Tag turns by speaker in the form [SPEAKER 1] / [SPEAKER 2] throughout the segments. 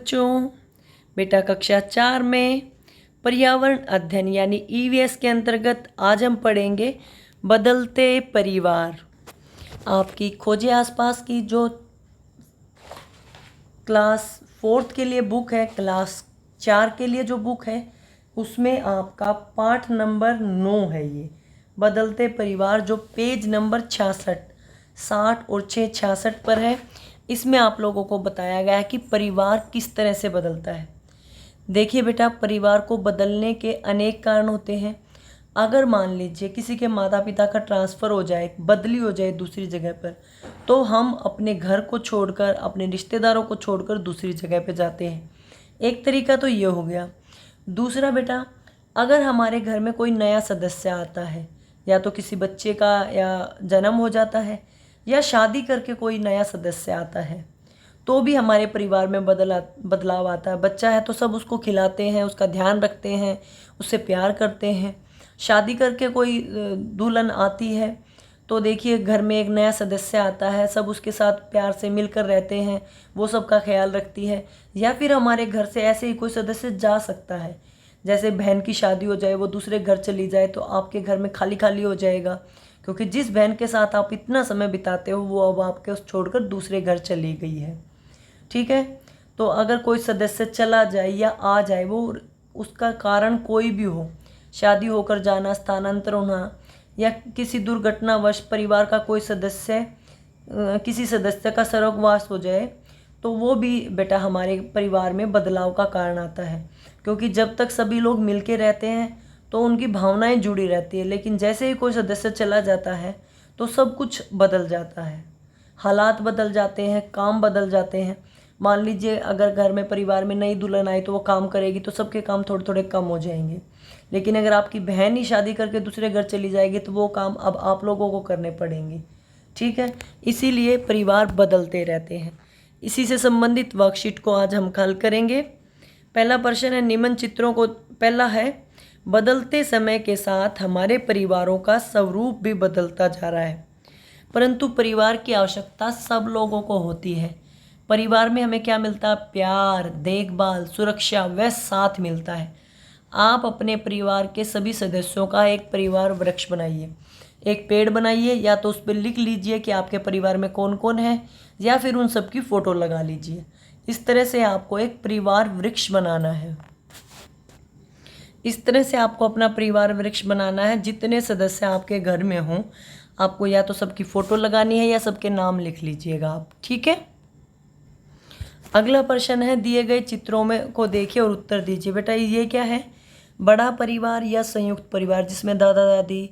[SPEAKER 1] बच्चों। बेटा कक्षा 4 में पर्यावरण अध्ययन यानी ईवीएस के अंतर्गत आज हम पढ़ेंगे बदलते परिवार। आपकी खोजे आसपास की जो क्लास 4 के लिए बुक है, क्लास 4 के लिए जो बुक है, उसमें आपका पाठ नंबर 9 है। ये बदलते परिवार जो पेज नंबर 66, 60 और 6 66 पर है। इसमें आप लोगों को बताया गया है कि परिवार किस तरह से बदलता है। देखिए बेटा, परिवार को बदलने के अनेक कारण होते हैं। अगर मान लीजिए किसी के माता पिता का ट्रांसफ़र हो जाए, बदली हो जाए दूसरी जगह पर, तो हम अपने घर को छोड़कर, अपने रिश्तेदारों को छोड़कर दूसरी जगह पर जाते हैं। एक तरीका तो ये हो गया। दूसरा बेटा, अगर हमारे घर में कोई नया सदस्य आता है, या तो किसी बच्चे का या जन्म हो जाता है, या शादी करके कोई नया सदस्य आता है, तो भी हमारे परिवार में बदलाव आता है। बच्चा है तो सब उसको खिलाते हैं, उसका ध्यान रखते हैं, उससे प्यार करते हैं। शादी करके कोई दुल्हन आती है तो देखिए घर में एक नया सदस्य आता है, सब उसके साथ प्यार से मिलकर रहते हैं, वो सबका ख्याल रखती है। या फिर हमारे घर से ऐसे ही कोई सदस्य जा सकता है, जैसे बहन की शादी हो जाए, वो दूसरे घर चली जाए, तो आपके घर में खाली खाली हो जाएगा, क्योंकि जिस बहन के साथ आप इतना समय बिताते हो वो अब आपके उस छोड़कर दूसरे घर चली गई है। ठीक है, तो अगर कोई सदस्य चला जाए या आ जाए, वो उसका कारण कोई भी हो, शादी होकर जाना, स्थानांतर होना, या किसी दुर्घटनावश परिवार का कोई सदस्य, किसी सदस्य का स्वर्गवास हो जाए, तो वो भी बेटा हमारे परिवार में बदलाव का कारण आता है। क्योंकि जब तक सभी लोग मिलके रहते हैं तो उनकी भावनाएं जुड़ी रहती है, लेकिन जैसे ही कोई सदस्य चला जाता है तो सब कुछ बदल जाता है, हालात बदल जाते हैं, काम बदल जाते हैं। मान लीजिए अगर घर में परिवार में नई दुल्हन आई तो वो काम करेगी तो सबके काम थोड़े थोड़े कम हो जाएंगे, लेकिन अगर आपकी बहन ही शादी करके दूसरे घर चली जाएगी तो वो काम अब आप लोगों को करने पड़ेंगे। ठीक है, इसीलिए परिवार बदलते रहते हैं। इसी से संबंधित वर्कशीट को आज हम हल करेंगे। पहला प्रश्न है, निम्न चित्रों को, पहला है, बदलते समय के साथ हमारे परिवारों का स्वरूप भी बदलता जा रहा है, परंतु परिवार की आवश्यकता सब लोगों को होती है। परिवार में हमें क्या मिलता है? प्यार, देखभाल, सुरक्षा व साथ मिलता है। आप अपने परिवार के सभी सदस्यों का एक परिवार वृक्ष बनाइए, एक पेड़ बनाइए, या तो उस पर लिख लीजिए कि आपके परिवार में कौन कौन है, या फिर उन सब की फ़ोटो लगा लीजिए। इस तरह से आपको एक परिवार वृक्ष बनाना है। इस तरह से आपको अपना परिवार वृक्ष बनाना है। जितने सदस्य आपके घर में हों, आपको या तो सबकी फ़ोटो लगानी है या सबके नाम लिख लीजिएगा आप। ठीक है, अगला प्रश्न है, दिए गए चित्रों में को देखिए और उत्तर दीजिए। बेटा ये क्या है? बड़ा परिवार या संयुक्त परिवार जिसमें दादा दादी,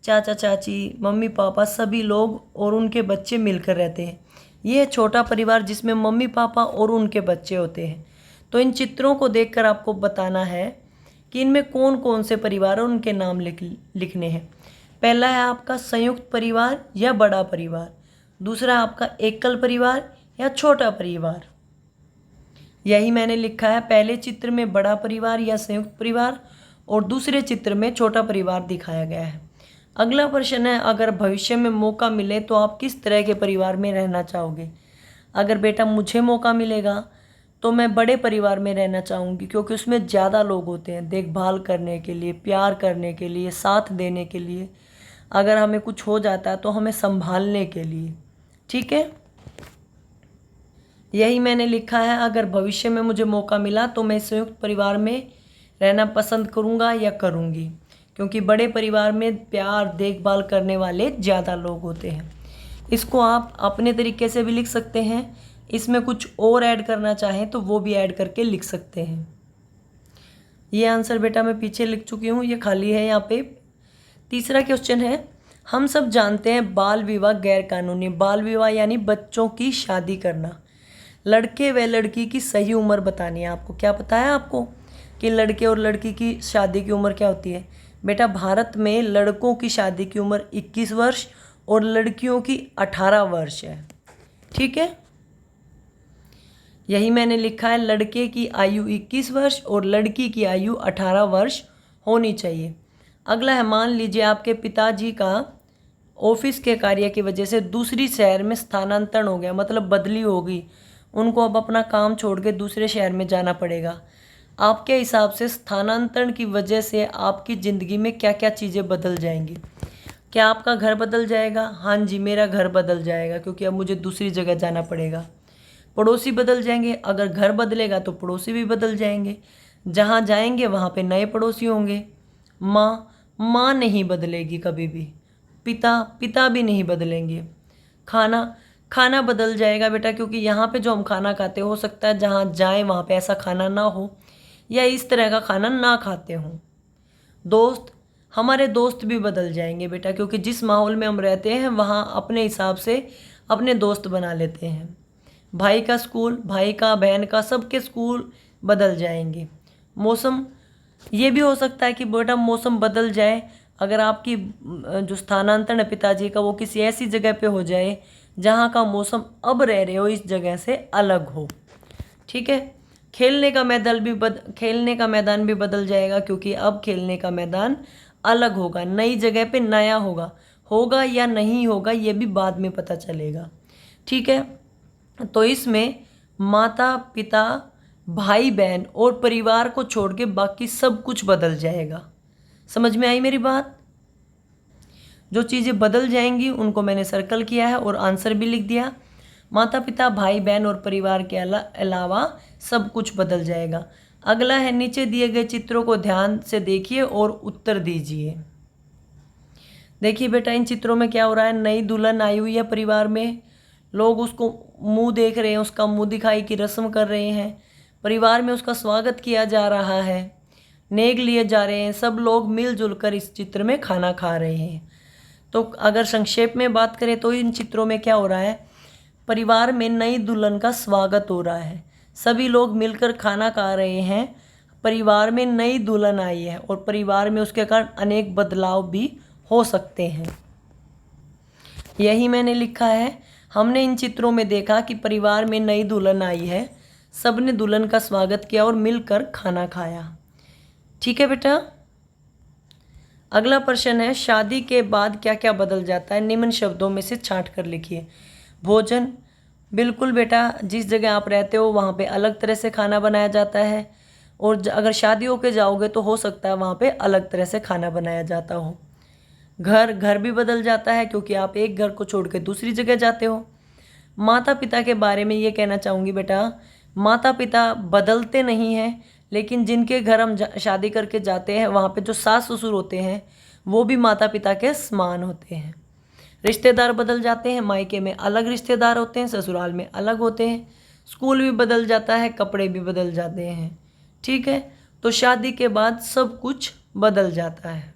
[SPEAKER 1] चाचा चाची, मम्मी पापा सभी लोग और उनके बच्चे मिलकर रहते हैं। ये है छोटा परिवार जिसमें मम्मी पापा और उनके बच्चे होते हैं। तो इन चित्रों को देखकर आपको बताना है कि इनमें कौन कौन से परिवार और उनके नाम लिखने हैं। पहला है आपका संयुक्त परिवार या बड़ा परिवार, दूसरा है आपका एकल परिवार या छोटा परिवार। यही मैंने लिखा है, पहले चित्र में बड़ा परिवार या संयुक्त परिवार और दूसरे चित्र में छोटा परिवार दिखाया गया है। अगला प्रश्न है, अगर भविष्य में मौका मिले तो आप किस तरह के परिवार में रहना चाहोगे? अगर बेटा मुझे मौका मिलेगा तो मैं बड़े परिवार में रहना चाहूँगी, क्योंकि उसमें ज़्यादा लोग होते हैं देखभाल करने के लिए, प्यार करने के लिए, साथ देने के लिए, अगर हमें कुछ हो जाता है तो हमें संभालने के लिए। ठीक है, यही मैंने लिखा है, अगर भविष्य में मुझे मौका मिला तो मैं संयुक्त परिवार में रहना पसंद करूँगा या करूँगी, क्योंकि बड़े परिवार में प्यार देखभाल करने वाले ज़्यादा लोग होते हैं। इसको आप अपने तरीके से भी लिख सकते हैं, इसमें कुछ और ऐड करना चाहें तो वो भी ऐड करके लिख सकते हैं। ये आंसर बेटा मैं पीछे लिख चुकी हूँ, ये खाली है यहाँ पे। तीसरा क्वेश्चन है, हम सब जानते हैं बाल विवाह गैर कानूनी। बाल विवाह यानी बच्चों की शादी करना। लड़के व लड़की की सही उम्र बतानी है आपको। क्या पता है आपको कि लड़के और लड़की की शादी की उम्र क्या होती है? बेटा भारत में लड़कों की शादी की उम्र 21 वर्ष और लड़कियों की 18 वर्ष है। ठीक है, यही मैंने लिखा है, लड़के की आयु 21 वर्ष और लड़की की आयु 18 वर्ष होनी चाहिए। अगला है, मान लीजिए आपके पिताजी का ऑफिस के कार्य की वजह से दूसरी शहर में स्थानांतरण हो गया, मतलब बदली होगी, उनको अब अपना काम छोड़ के दूसरे शहर में जाना पड़ेगा। आपके हिसाब से स्थानांतरण की वजह से आपकी ज़िंदगी में क्या क्या चीज़ें बदल जाएंगी? क्या आपका घर बदल जाएगा? हाँ जी, मेरा घर बदल जाएगा क्योंकि अब मुझे दूसरी जगह जाना पड़ेगा। पड़ोसी बदल जाएंगे, अगर घर बदलेगा तो पड़ोसी भी बदल जाएंगे। जहाँ जाएंगे वहाँ पे नए पड़ोसी होंगे। माँ नहीं बदलेगी कभी भी। पिता भी नहीं बदलेंगे। खाना बदल जाएगा बेटा, क्योंकि यहाँ पे जो हम खाना खाते हो सकता है जहाँ जाएं वहाँ पे ऐसा खाना ना हो या इस तरह का खाना ना खाते हों। हमारे दोस्त भी बदल जाएंगे बेटा, क्योंकि जिस माहौल में हम रहते हैं वहाँ अपने हिसाब से अपने दोस्त बना लेते हैं। भाई का स्कूल, भाई का, बहन का, सबके स्कूल बदल जाएंगे। मौसम, ये भी हो सकता है कि बेटा मौसम बदल जाए। अगर आपकी जो स्थानांतरण है पिताजी का वो किसी ऐसी जगह पे हो जाए जहाँ का मौसम अब रह रहे हो इस जगह से अलग हो। ठीक है। खेलने का मैदान भी बदल जाएगा, क्योंकि अब खेलने का मैदान अलग होगा, नई जगह पे नया होगा या नहीं होगा ये भी बाद में पता चलेगा। ठीक है। तो इसमें माता पिता, भाई बहन और परिवार को छोड़ के बाकी सब कुछ बदल जाएगा। समझ में आई मेरी बात? जो चीज़ें बदल जाएंगी उनको मैंने सर्कल किया है और आंसर भी लिख दिया। माता पिता, भाई बहन और परिवार के अलावा सब कुछ बदल जाएगा। अगला है, नीचे दिए गए चित्रों को ध्यान से देखिए और उत्तर दीजिए। देखिए बेटा, इन चित्रों में क्या हो रहा है? नई दुल्हन आई हुई है परिवार में, लोग उसको मुंह देख रहे हैं, उसका मुंह दिखाई की रस्म कर रहे हैं, परिवार में उसका स्वागत किया जा रहा है, नेग लिए जा रहे हैं, सब लोग मिलजुल कर इस चित्र में खाना खा रहे हैं। तो अगर संक्षेप में बात करें तो इन चित्रों में क्या हो रहा है? परिवार में नई दुल्हन का स्वागत हो रहा है, सभी लोग मिलकर खाना खा रहे हैं, परिवार में नई दुल्हन आई है और परिवार में उसके कारण अनेक बदलाव भी हो सकते हैं। यही मैंने लिखा है। हमने इन चित्रों में देखा कि परिवार में नई दुल्हन आई है, सबने दुल्हन का स्वागत किया और मिलकर खाना खाया। ठीक है बेटा। अगला प्रश्न है, शादी के बाद क्या क्या बदल जाता है? निम्न शब्दों में से छांट कर लिखिए। भोजन, बिल्कुल बेटा, जिस जगह आप रहते हो वहाँ पे अलग तरह से खाना बनाया जाता है, और अगर शादी होके जाओगे तो हो सकता है वहाँ पे अलग तरह से खाना बनाया जाता हो। घर भी बदल जाता है, क्योंकि आप एक घर को छोड़ के दूसरी जगह जाते हो। माता पिता के बारे में ये कहना चाहूँगी बेटा, माता पिता बदलते नहीं हैं, लेकिन जिनके घर हम शादी करके जाते हैं वहाँ पे जो सास ससुर होते हैं वो भी माता पिता के समान होते हैं। रिश्तेदार बदल जाते हैं, मायके में अलग रिश्तेदार होते हैं, ससुराल में अलग होते हैं। स्कूल भी बदल जाता है, कपड़े भी बदल जाते हैं। ठीक है। तो शादी के बाद सब कुछ बदल जाता है।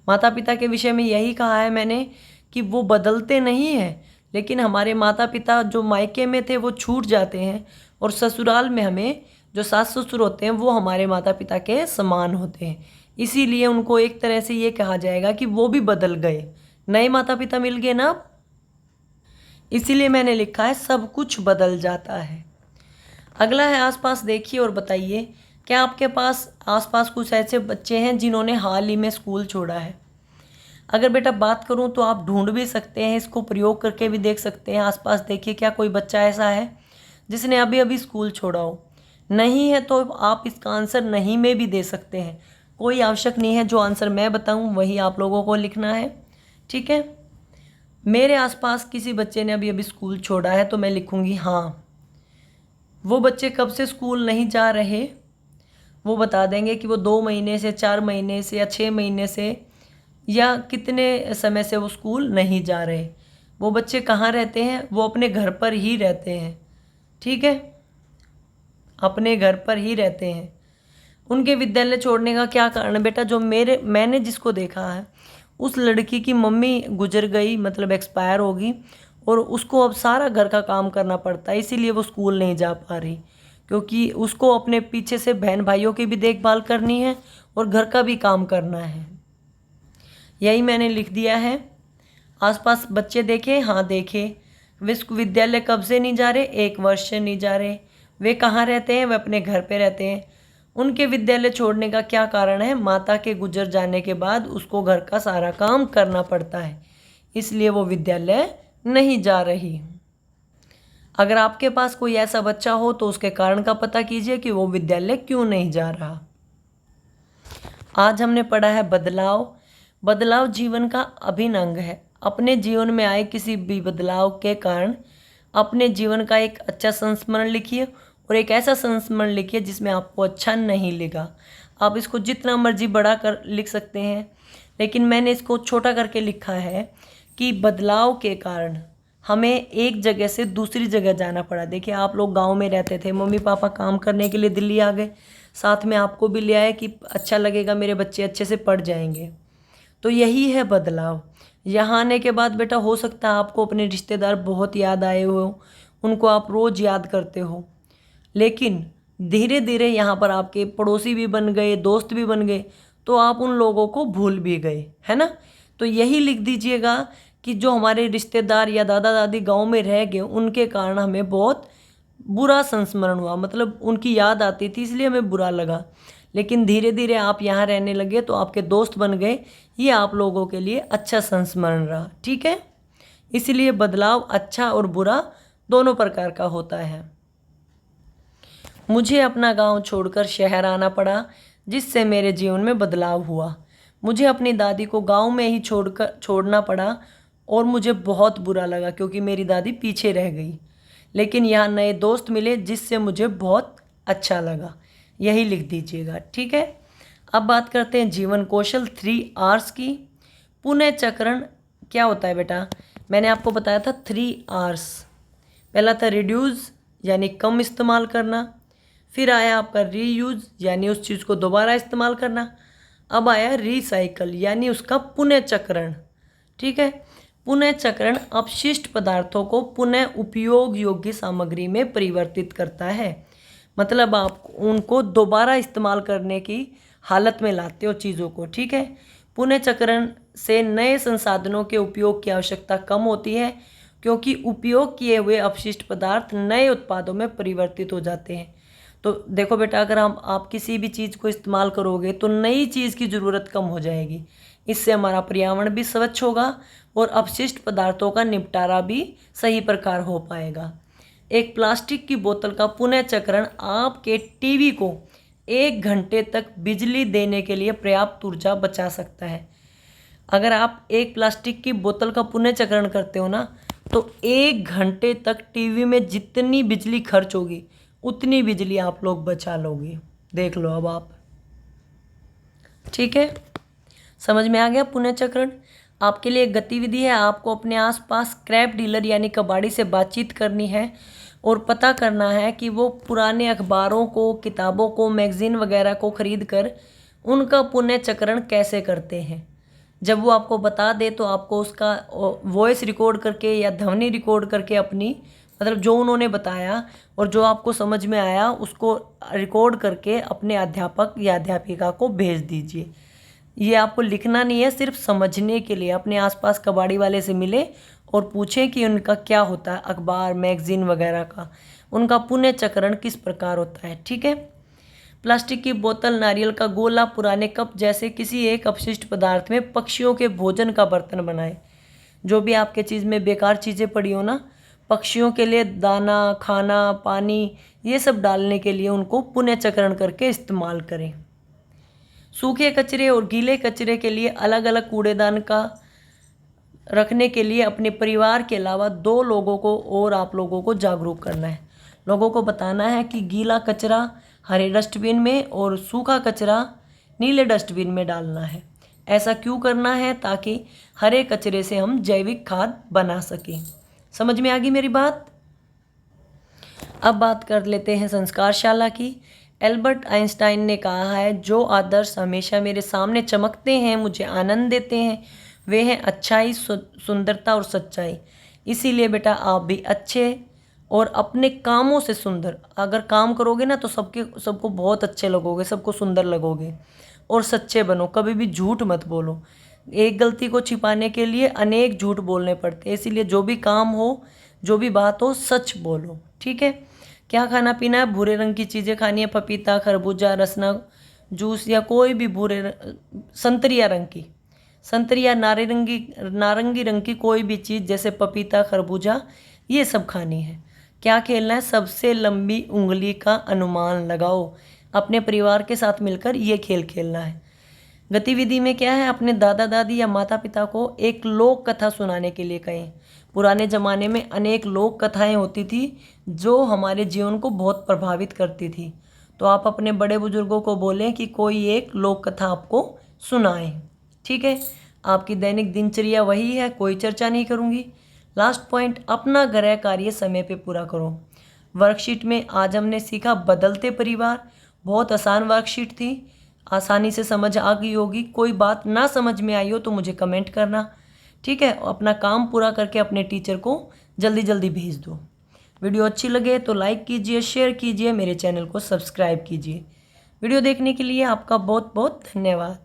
[SPEAKER 1] माता पिता के विषय में यही कहा है मैंने कि वो बदलते नहीं हैं, लेकिन हमारे माता पिता जो मायके में थे वो छूट जाते हैं, और ससुराल में हमें जो सास ससुर होते हैं वो हमारे माता पिता के समान होते हैं। इसीलिए उनको एक तरह से ये कहा जाएगा कि वो भी बदल गए, नए माता पिता मिल गए ना। इसीलिए मैंने लिखा है सब कुछ बदल जाता है। अगला है, आसपास देखिए और बताइए, क्या आपके पास आसपास कुछ ऐसे बच्चे हैं जिन्होंने हाल ही में स्कूल छोड़ा है? अगर बेटा बात करूं तो आप ढूंढ भी सकते हैं, इसको प्रयोग करके भी देख सकते हैं। आसपास देखिए, क्या कोई बच्चा ऐसा है जिसने अभी अभी स्कूल छोड़ा हो? नहीं है तो आप इसका आंसर नहीं में भी दे सकते हैं, कोई आवश्यक नहीं है जो आंसर मैं बताऊं वही आप लोगों को लिखना है। ठीक है। मेरे आसपास किसी बच्चे ने अभी अभी स्कूल छोड़ा है तो मैं लिखूंगी हाँ। वो बच्चे कब से स्कूल नहीं जा रहे वो बता देंगे कि वो 2 महीने से, 4 महीने से या 6 महीने से या कितने समय से वो स्कूल नहीं जा रहे। वो बच्चे कहाँ रहते हैं? वो अपने घर पर ही रहते हैं। ठीक है, अपने घर पर ही रहते हैं। उनके विद्यालय छोड़ने का क्या कारण है बेटा? जो मैंने जिसको देखा है उस लड़की की मम्मी गुजर गई, मतलब एक्सपायर होगी, और उसको अब सारा घर का काम करना पड़ता है, इसीलिए वो स्कूल नहीं जा पा रही, क्योंकि उसको अपने पीछे से बहन भाइयों की भी देखभाल करनी है और घर का भी काम करना है। यही मैंने लिख दिया है। आसपास बच्चे देखे? हाँ देखे। विश्वविद्यालय कब से नहीं जा रहे? 1 वर्ष से नहीं जा रहे। वे कहाँ रहते हैं? वे अपने घर पे रहते हैं। उनके विद्यालय छोड़ने का क्या कारण है? माता के गुजर जाने के बाद उसको घर का सारा काम करना पड़ता है, इसलिए वो विद्यालय नहीं जा रही। अगर आपके पास कोई ऐसा बच्चा हो तो उसके कारण का पता कीजिए कि वो विद्यालय क्यों नहीं जा रहा। आज हमने पढ़ा है बदलाव। बदलाव जीवन का अभिन्न अंग है। अपने जीवन में आए किसी भी बदलाव के कारण अपने जीवन का एक अच्छा संस्मरण लिखिए और एक ऐसा संस्मरण लिखिए जिसमें आपको अच्छा नहीं लगा। आप इसको जितना मर्जी बड़ा कर लिख सकते हैं, लेकिन मैंने इसको छोटा करके लिखा है कि बदलाव के कारण हमें एक जगह से दूसरी जगह जाना पड़ा। देखिए, आप लोग गांव में रहते थे, मम्मी पापा काम करने के लिए दिल्ली आ गए, साथ में आपको भी ले आए कि अच्छा लगेगा, मेरे बच्चे अच्छे से पढ़ जाएंगे। तो यही है बदलाव। यहाँ आने के बाद बेटा हो सकता है आपको अपने रिश्तेदार बहुत याद आए हो, उनको आप रोज़ याद करते हो, लेकिन धीरे धीरे यहाँ पर आपके पड़ोसी भी बन गए, दोस्त भी बन गए, तो आप उन लोगों को भूल भी गए, है ना। तो यही लिख दीजिएगा कि जो हमारे रिश्तेदार या दादा दादी गांव में रह गए, उनके कारण हमें बहुत बुरा संस्मरण हुआ, मतलब उनकी याद आती थी इसलिए हमें बुरा लगा, लेकिन धीरे धीरे आप यहाँ रहने लगे तो आपके दोस्त बन गए, ये आप लोगों के लिए अच्छा संस्मरण रहा। ठीक है, इसलिए बदलाव अच्छा और बुरा दोनों प्रकार का होता है। मुझे अपना गांव छोड़कर शहर आना पड़ा, जिससे मेरे जीवन में बदलाव हुआ। मुझे अपनी दादी को गांव में ही छोड़ना पड़ा और मुझे बहुत बुरा लगा क्योंकि मेरी दादी पीछे रह गई, लेकिन यहाँ नए दोस्त मिले जिससे मुझे बहुत अच्छा लगा। यही लिख दीजिएगा। ठीक है, अब बात करते हैं जीवन कौशल 3 Rs की। पुनः चक्रण क्या होता है बेटा? मैंने आपको बताया था 3 Rs। पहला था रिड्यूस यानी कम इस्तेमाल करना, फिर आया आपका रीयूज़ यानी उस चीज़ को दोबारा इस्तेमाल करना, अब आया रिसाइकल यानी उसका पुनः चक्रण। ठीक है, पुनः चक्रण अपशिष्ट पदार्थों को पुनः उपयोग योग्य सामग्री में परिवर्तित करता है, मतलब आप उनको दोबारा इस्तेमाल करने की हालत में लाते हो चीज़ों को। ठीक है, पुनः चक्रण से नए संसाधनों के उपयोग की आवश्यकता कम होती है क्योंकि उपयोग किए हुए अपशिष्ट पदार्थ नए उत्पादों में परिवर्तित हो जाते हैं। तो देखो बेटा, अगर आप किसी भी चीज़ को इस्तेमाल करोगे तो नई चीज़ की ज़रूरत कम हो जाएगी, इससे हमारा पर्यावरण भी स्वच्छ होगा और अपशिष्ट पदार्थों का निपटारा भी सही प्रकार हो पाएगा। एक प्लास्टिक की बोतल का पुनः चक्रण आपके टीवी को 1 घंटे तक बिजली देने के लिए पर्याप्त ऊर्जा बचा सकता है। अगर आप एक प्लास्टिक की बोतल का पुनः चक्रण करते हो ना, तो 1 घंटे तक टीवी में जितनी बिजली खर्च होगी उतनी बिजली आप लोग बचा लोगे। देख लो अब आप। ठीक है, समझ में आ गया पुनः चक्रण? आपके लिए एक गतिविधि है, आपको अपने आसपास स्क्रैप डीलर यानी कबाड़ी से बातचीत करनी है और पता करना है कि वो पुराने अखबारों को, किताबों को, मैगज़ीन वगैरह को खरीद कर उनका पुनः चक्रण कैसे करते हैं। जब वो आपको बता दे तो आपको उसका वॉइस रिकॉर्ड करके या ध्वनि रिकॉर्ड करके अपनी, मतलब जो उन्होंने बताया और जो आपको समझ में आया उसको रिकॉर्ड करके अपने अध्यापक या अध्यापिका को भेज दीजिए। ये आपको लिखना नहीं है, सिर्फ समझने के लिए। अपने आसपास कबाड़ी वाले से मिले और पूछें कि उनका क्या होता है, अखबार, मैगज़ीन वगैरह का उनका पुनः चक्रण किस प्रकार होता है। ठीक है, प्लास्टिक की बोतल, नारियल का गोला, पुराने कप जैसे किसी एक अपशिष्ट पदार्थ में पक्षियों के भोजन का बर्तन बनाएं। जो भी आपके चीज़ में बेकार चीज़ें पड़ी हो ना, पक्षियों के लिए दाना, खाना, पानी, ये सब डालने के लिए उनको पुनः चक्रण करके इस्तेमाल करें। सूखे कचरे और गीले कचरे के लिए अलग अलग कूड़ेदान का रखने के लिए अपने परिवार के अलावा 2 लोगों को और आप लोगों को जागरूक करना है। लोगों को बताना है कि गीला कचरा हरे डस्टबिन में और सूखा कचरा नीले डस्टबिन में डालना है। ऐसा क्यों करना है? ताकि हरे कचरे से हम जैविक खाद बना सकें। समझ में आ गई मेरी बात? अब बात कर लेते हैं संस्कारशाला की। एल्बर्ट आइंस्टाइन ने कहा है, जो आदर्श हमेशा मेरे सामने चमकते हैं, मुझे आनंद देते हैं, वे हैं अच्छाई, सुंदरता और सच्चाई। इसीलिए बेटा आप भी अच्छे और अपने कामों से सुंदर अगर काम करोगे ना तो सबको बहुत अच्छे लगोगे, सबको सुंदर लगोगे। और सच्चे बनो, कभी भी झूठ मत बोलो। एक गलती को छिपाने के लिए अनेक झूठ बोलने पड़ते हैं, इसीलिए जो भी काम हो, जो भी बात हो, सच बोलो। ठीक है, क्या खाना पीना है? भूरे रंग की चीज़ें खानी है, पपीता, खरबूजा, रसना, जूस या कोई भी संतरिया रंग की, संतरी या नारंगी रंग की कोई भी चीज़ जैसे पपीता, खरबूजा, ये सब खानी है। क्या खेलना है? सबसे लंबी उंगली का अनुमान लगाओ। अपने परिवार के साथ मिलकर ये खेल खेलना है। गतिविधि में क्या है? अपने दादा दादी या माता पिता को एक लोक कथा सुनाने के लिए कहें। पुराने ज़माने में अनेक लोक कथाएं होती थी जो हमारे जीवन को बहुत प्रभावित करती थी। तो आप अपने बड़े बुजुर्गों को बोलें कि कोई एक लोक कथा आपको सुनाए। ठीक है, आपकी दैनिक दिनचर्या वही है, कोई चर्चा नहीं करूँगी। लास्ट पॉइंट, अपना गृह कार्य समय पे पूरा करो। वर्कशीट में आज हमने सीखा बदलते परिवार। बहुत आसान वर्कशीट थी, आसानी से समझ आ गई होगी। कोई बात ना समझ में आई हो तो मुझे कमेंट करना। ठीक है, अपना काम पूरा करके अपने टीचर को जल्दी जल्दी भेज दो। वीडियो अच्छी लगे तो लाइक कीजिए, शेयर कीजिए, मेरे चैनल को सब्सक्राइब कीजिए। वीडियो देखने के लिए आपका बहुत बहुत धन्यवाद।